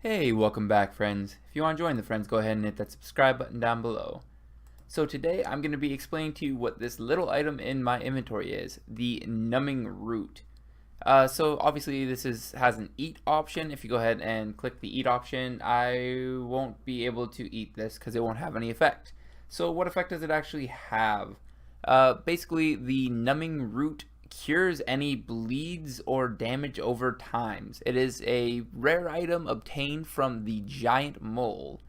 Hey, welcome back, friends. If you want to join the friends, go ahead and hit that subscribe button down below. So today I'm going to be explaining to you what this little item in my inventory is, the numbing root. So obviously this has an eat option. If you go ahead and click the eat option, I won't be able to eat this because it won't have any effect. So what effect does it actually have? Basically, the numbing root cures any bleeds or damage over times. It is a rare item obtained from the giant mole.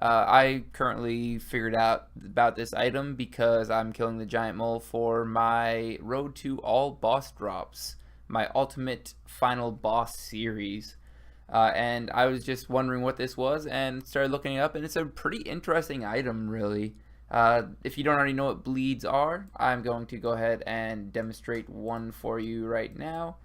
I currently figured out about this item because I'm killing the giant mole for my road to all boss drops, my ultimate final boss series. And I was just wondering what this was and started looking it up, and it's a pretty interesting item, really. If you don't already know what bleeds are, I'm going to go ahead and demonstrate one for you right now.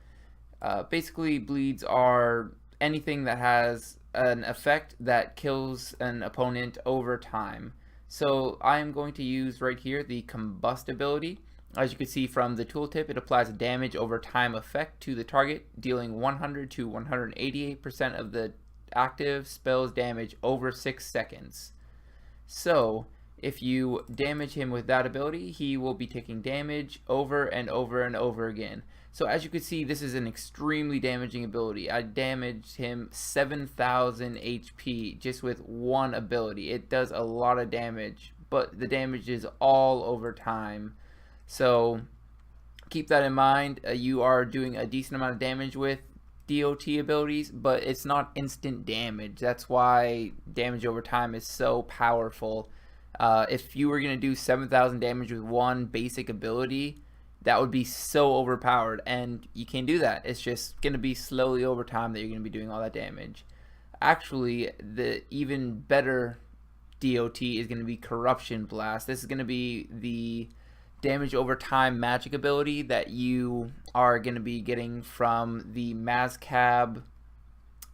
Basically, bleeds are anything that has an effect that kills an opponent over time. So I am going to use right here the combustibility. As you can see from the tooltip, it applies a damage over time effect to the target, dealing 100 to 188% of the active spell's damage over 6 seconds. So if you damage him with that ability, he will be taking damage over and over and over again. So as you can see, this is an extremely damaging ability. I damaged him 7,000 HP just with one ability. It does a lot of damage, but the damage is all over time. So keep that in mind. You are doing a decent amount of damage with DOT abilities, but it's not instant damage. That's why damage over time is so powerful. If you were going to do 7,000 damage with one basic ability, that would be so overpowered, and you can't do that. It's just going to be slowly over time that you're going to be doing all that damage. Actually, the even better DOT is going to be Corruption Blast. This is going to be the damage over time magic ability that you are going to be getting from the Mazcab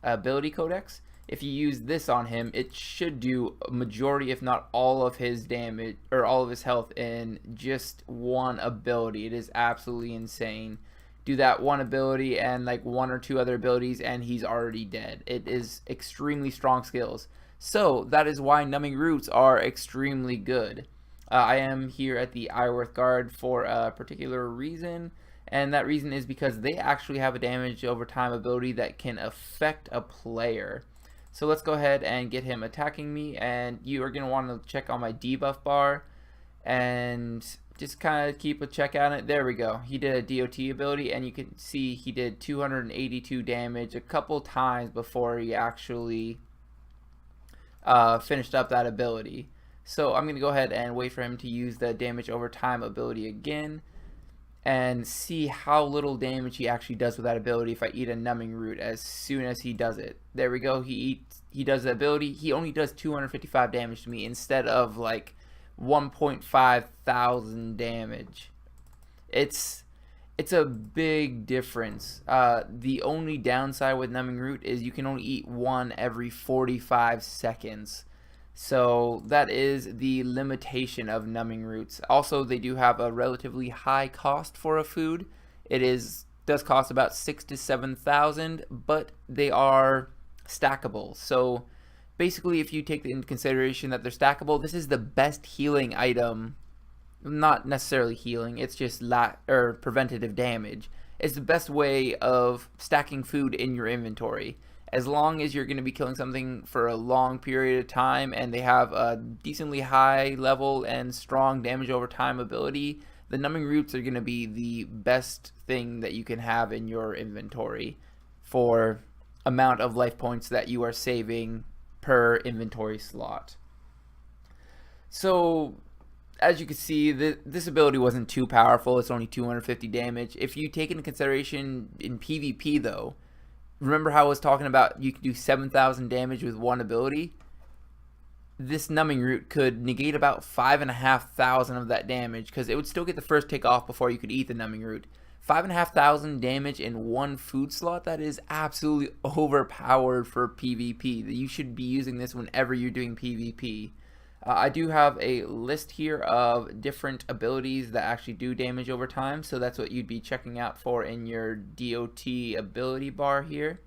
ability codex. If you use this on him, it should do a majority, if not all of his damage or all of his health in just one ability. It is absolutely insane. Do that one ability and like one or two other abilities and he's already dead. It is extremely strong skills. So that is why numbing roots are extremely good. I am here at the Ironworth Guard for a particular reason, and that reason is because they actually have a damage over time ability that can affect a player. So let's go ahead and get him attacking me, and you are going to want to check on my debuff bar and just kind of keep a check on it. There we go. He did a DOT ability, and you can see he did 282 damage a couple times before he actually finished up that ability. So I'm going to go ahead and wait for him to use the damage over time ability again and see how little damage he actually does with that ability if I eat a numbing root as soon as he does it. There we go. He does the ability. He only does 255 damage to me instead of like 1.5 thousand damage. It's a big difference. The only downside with numbing root is you can only eat one every 45 seconds. So that is the limitation of numbing roots. Also, they do have a relatively high cost for a food. It does cost about 6,000 to 7,000, but they are stackable. So basically, if you take into consideration that they're stackable, this is the best healing item. Not necessarily healing, it's just preventative damage. It's the best way of stacking food in your inventory. As long as you're going to be killing something for a long period of time and they have a decently high level and strong damage over time ability, the numbing roots are going to be the best thing that you can have in your inventory for amount of life points that you are saving per inventory slot. So as you can see, this ability wasn't too powerful. It's only 250 damage. If you take into consideration in PvP though, remember how I was talking about you can do 7,000 damage with one ability? This numbing root could negate about 5,500 of that damage because it would still get the first tick off before you could eat the numbing root. 5,500 damage in one food slot, that is absolutely overpowered for PvP. You should be using this whenever you're doing PvP. I do have a list here of different abilities that actually do damage over time, so that's what you'd be checking out for in your DOT ability bar here.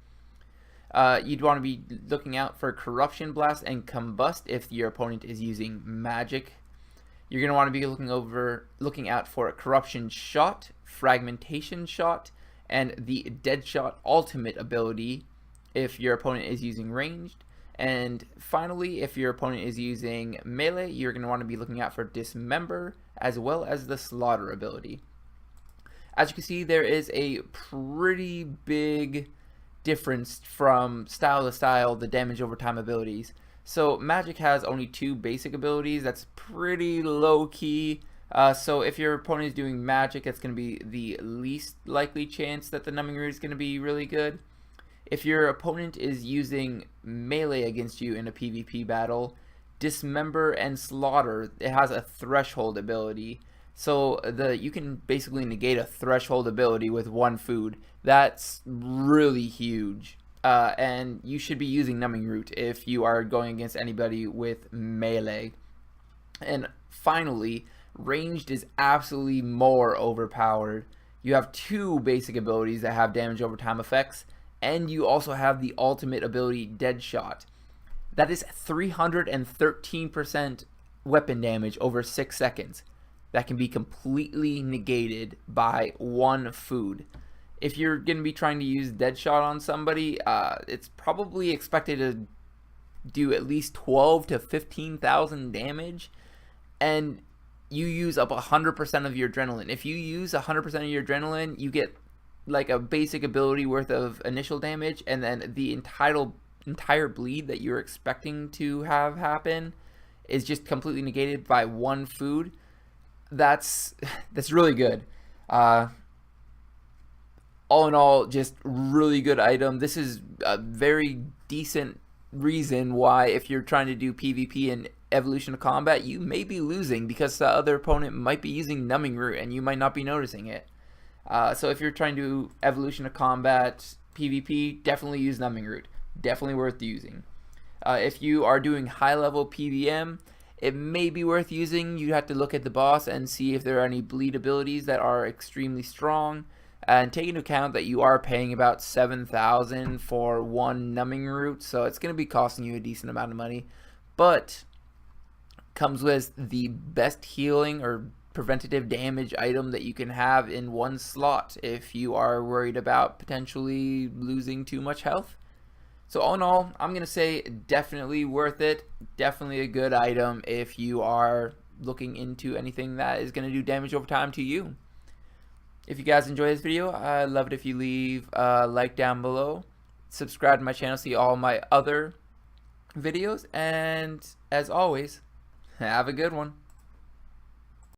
You'd want to be looking out for Corruption Blast and Combust if your opponent is using magic. You're going to want to be looking out for Corruption Shot, Fragmentation Shot, and the Deadshot ultimate ability if your opponent is using ranged. And finally, if your opponent is using melee, you're going to want to be looking out for Dismember as well as the Slaughter ability. As you can see, there is a pretty big difference from style to style, the damage over time abilities. So magic has only 2 basic abilities. That's pretty low key. So if your opponent is doing magic, it's going to be the least likely chance that the numbing root is going to be really good. If your opponent is using melee against you in a PvP battle, Dismember and Slaughter, it has a threshold ability. So you can basically negate a threshold ability with 1 food. That's really huge. And you should be using Numbing Root if you are going against anybody with melee. And finally, ranged is absolutely more overpowered. You have 2 basic abilities that have damage over time effects, and you also have the ultimate ability, Deadshot. That is 313% weapon damage over 6 seconds. That can be completely negated by 1 food. If you're going to be trying to use Deadshot on somebody, it's probably expected to do at least 12 to 15,000 damage, and you use up 100% of your adrenaline. If you use 100% of your adrenaline, you get like a basic ability worth of initial damage, and then the entire bleed that you're expecting to have happen is just completely negated by 1 food. That's really good. All in all, just really good item. This is a very decent reason why if you're trying to do PvP in Evolution of Combat, you may be losing because the other opponent might be using Numbing Root and you might not be noticing it. So if you're trying to do Evolution of Combat PvP, definitely use Numbing Root. Definitely worth using. If you are doing high level PVM, it may be worth using. You have to look at the boss and see if there are any bleed abilities that are extremely strong. And take into account that you are paying about 7,000 for 1 Numbing Root, so it's going to be costing you a decent amount of money. But comes with the best healing or preventative damage item that you can have in 1 slot if you are worried about potentially losing too much health. So all in all, I'm going to say definitely worth it. Definitely a good item if you are looking into anything that is going to do damage over time to you. If you guys enjoy this video, I'd love it if you leave a like down below. Subscribe to my channel to see all my other videos. And as always, have a good one.